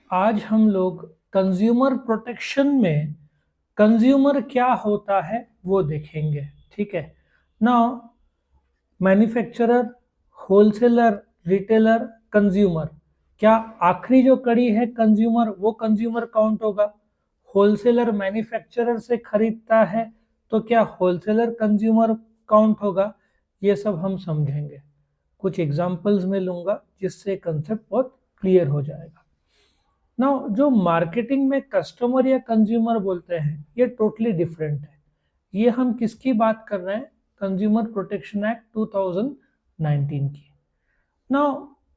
आज हम लोग कंज्यूमर प्रोटेक्शन में कंज्यूमर क्या होता है वो देखेंगे। ठीक है। Now manufacturer, wholesaler, retailer, consumer, क्या आखिरी जो कड़ी है कंज्यूमर वो कंज्यूमर काउंट होगा? होलसेलर मैन्युफैक्चरर से खरीदता है तो क्या होलसेलर कंज्यूमर काउंट होगा? ये सब हम समझेंगे, कुछ एग्जांपल्स में लूंगा जिससे कंसेप्ट बहुत क्लियर हो जाएगा। ना जो मार्केटिंग में कस्टमर या कंज्यूमर बोलते हैं ये टोटली डिफरेंट है। ये हम किसकी बात कर रहे हैं? कंज्यूमर प्रोटेक्शन एक्ट 2019 की। ना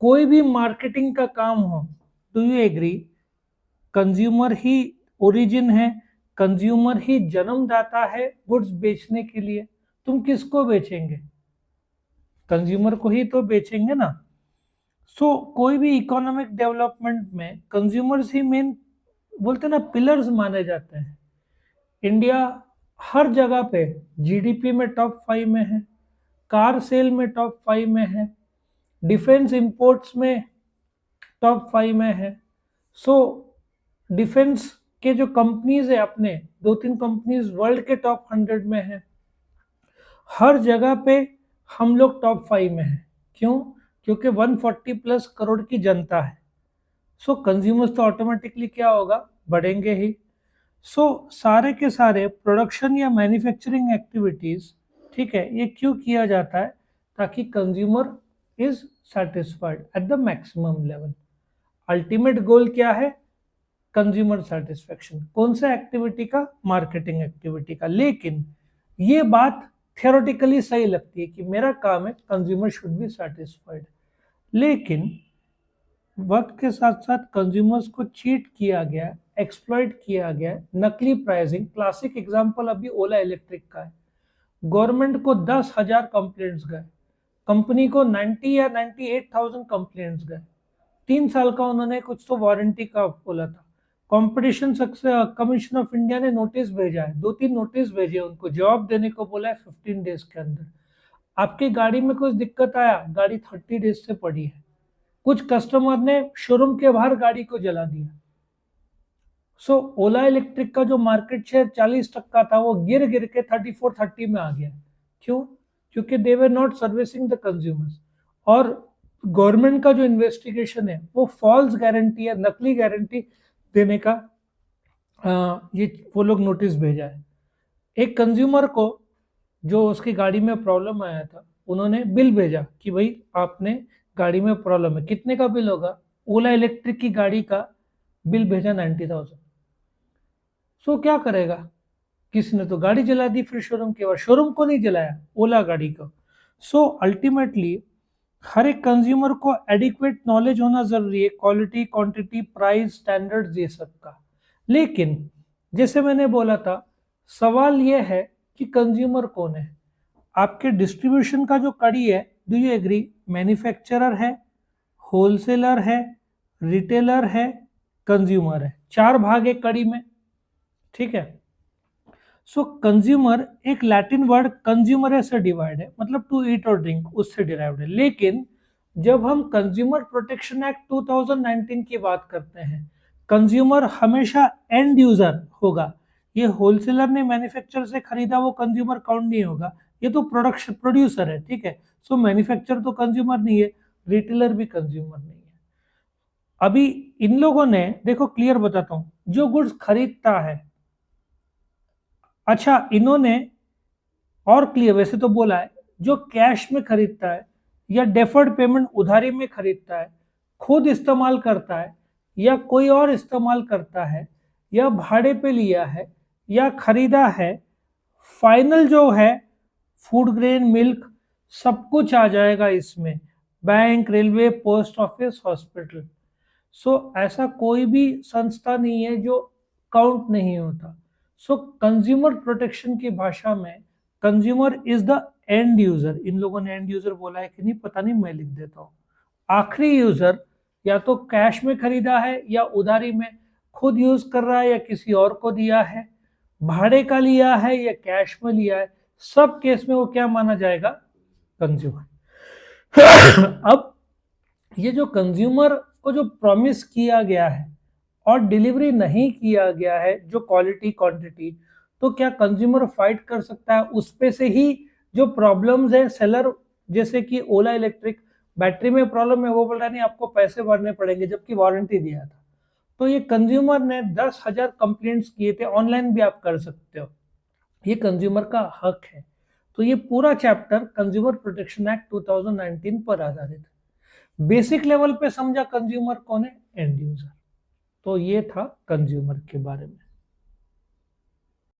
कोई भी मार्केटिंग का काम हो, डू यू एग्री, कंज्यूमर ही ओरिजिन है, कंज्यूमर ही जन्मदाता है गुड्स बेचने के लिए। तुम किसको बेचेंगे? कंज्यूमर को ही तो बेचेंगे ना। कोई भी इकोनॉमिक डेवलपमेंट में कंज्यूमर्स ही मेन बोलते हैं ना, पिलर्स माने जाते हैं। इंडिया हर जगह पे जीडीपी में टॉप 5 में है, कार सेल में टॉप 5 में है, डिफेंस इंपोर्ट्स में टॉप 5 में है। सो डिफेंस के जो कंपनीज है, अपने 2-3 कंपनीज वर्ल्ड के टॉप 100 में है। हर जगह पे हम लोग टॉप 5 में हैं। क्यों? क्योंकि 140+ करोड़ की जनता है। कंज्यूमर्स तो ऑटोमेटिकली क्या होगा, बढ़ेंगे ही। सारे के सारे प्रोडक्शन या मैन्युफैक्चरिंग एक्टिविटीज, ठीक है, ये क्यों किया जाता है? ताकि consumer is satisfied at the maximum level. Ultimate goal क्या है? Consumer satisfaction. कौन सा एक्टिविटी का? मार्केटिंग एक्टिविटी का। लेकिन ये बात थियोरेटिकली सही लगती है कि मेरा काम है कंज्यूमर शुड बी सेटिस्फाइड, लेकिन वक्त के साथ साथ कंज्यूमर्स को चीट किया गया, एक्सप्लॉइट किया गया। नकली प्राइसिंग, क्लासिक एग्जांपल अभी ओला इलेक्ट्रिक का है। गवर्नमेंट को 10,000 कंप्लेंट्स गए, कंपनी को 90 या 98,000 कंप्लेंट्स गए। 3 साल का उन्होंने कुछ तो वारंटी का बोला था। कंपटीशन कमीशन ऑफ इंडिया ने नोटिस भेजा है, 2-3 नोटिस भेजे, उनको जवाब देने को बोला है 15 डेज के अंदर। आपकी गाड़ी में कुछ दिक्कत आया, गाड़ी 30 डेज से पड़ी है। कुछ कस्टमर ने शोरूम के बाहर गाड़ी को जला दिया। ओला इलेक्ट्रिक का जो मार्केट शेयर 40% था वो गिर गिर के 34-30 में आ गया। क्यों? क्योंकि they were not servicing the consumers. और गवर्नमेंट का जो इन्वेस्टिगेशन है वो फॉल्स गारंटी या नकली गारंटी देने का ये वो लोग नोटिस भेजा है। एक कंज्यूमर को जो उसकी गाड़ी में प्रॉब्लम आया था, उन्होंने बिल भेजा कि भाई आपने गाड़ी में प्रॉब्लम है। कितने का बिल होगा? ओला इलेक्ट्रिक की गाड़ी का बिल भेजा 90,000। क्या करेगा? किसी ने तो गाड़ी जला दी, फिर शोरूम के बाद शोरूम को नहीं जलाया, ओला गाड़ी को। अल्टीमेटली हर एक कंज्यूमर को एडिक्वेट नॉलेज होना जरूरी है, क्वालिटी, क्वांटिटी, प्राइस, स्टैंडर्ड्स, ये सब का। लेकिन जैसे मैंने बोला था, सवाल यह है कि कंज्यूमर कौन है? आपके डिस्ट्रीब्यूशन का जो कड़ी है, डू यू एग्री, मैन्युफैक्चरर है, होलसेलर है, रिटेलर है, कंज्यूमर है। 4 भाग है कड़ी में। ठीक है। कंज्यूमर एक लैटिन वर्ड कंज्यूमर से डिवाइड है, मतलब टू ईट और ड्रिंक, उससे डिराइव्ड है। लेकिन जब हम कंज्यूमर प्रोटेक्शन एक्ट 2019 की बात करते हैं, कंज्यूमर हमेशा एंड यूजर होगा। ये होलसेलर ने मैन्युफैक्चरर से खरीदा वो कंज्यूमर काउंट नहीं होगा, ये तो प्रोडक्शन प्रोड्यूसर है। ठीक है। मैन्युफैक्चरर तो कंज्यूमर नहीं है, रिटेलर भी कंज्यूमर नहीं है। अभी इन लोगों ने, देखो क्लियर बताता हूं, जो गुड्स खरीदता है, अच्छा इन्होंने और क्लियर वैसे तो बोला है, जो कैश में खरीदता है या डेफर्ड पेमेंट उधारी में खरीदता है, खुद इस्तेमाल करता है या कोई और इस्तेमाल करता है, या भाड़े पे लिया है या खरीदा है, फाइनल जो है फूड ग्रेन, मिल्क, सब कुछ आ जाएगा इसमें। Bank, railway, post office, hospital. ऐसा कोई भी संस्था नहीं है जो काउंट नहीं होता। कंज्यूमर प्रोटेक्शन की भाषा में consumer is the end user. इन लोगों ने एंड यूजर बोला है कि नहीं पता नहीं, मैं लिख देता हूं। आखिरी यूजर या तो कैश में खरीदा है या उधारी में, खुद यूज कर रहा है या किसी और को दिया है, भाड़े का लिया है या कैश में लिया है, सब केस में वो क्या माना जाएगा? कंज्यूमर। अब ये जो कंज्यूमर को जो प्रॉमिस किया गया है और डिलीवरी नहीं किया गया है जो क्वालिटी क्वांटिटी, तो क्या कंज्यूमर फाइट कर सकता है उस पे से ही? जो प्रॉब्लम्स है सेलर, जैसे कि ओला इलेक्ट्रिक, बैटरी में प्रॉब्लम है, वो बोल रहा नहीं आपको पैसे भरने पड़ेंगे जबकि वारंटी दिया था। तो ये कंज्यूमर ने 10,000 कंप्लेंट्स किए थे, ऑनलाइन भी आप कर सकते हो, ये कंज्यूमर का हक है। तो ये पूरा चैप्टर कंज्यूमर प्रोटेक्शन एक्ट 2019 पर आधारित है। बेसिक लेवल पे समझा कंज्यूमर कौन है? And user. तो ये था कंज्यूमर के बारे में।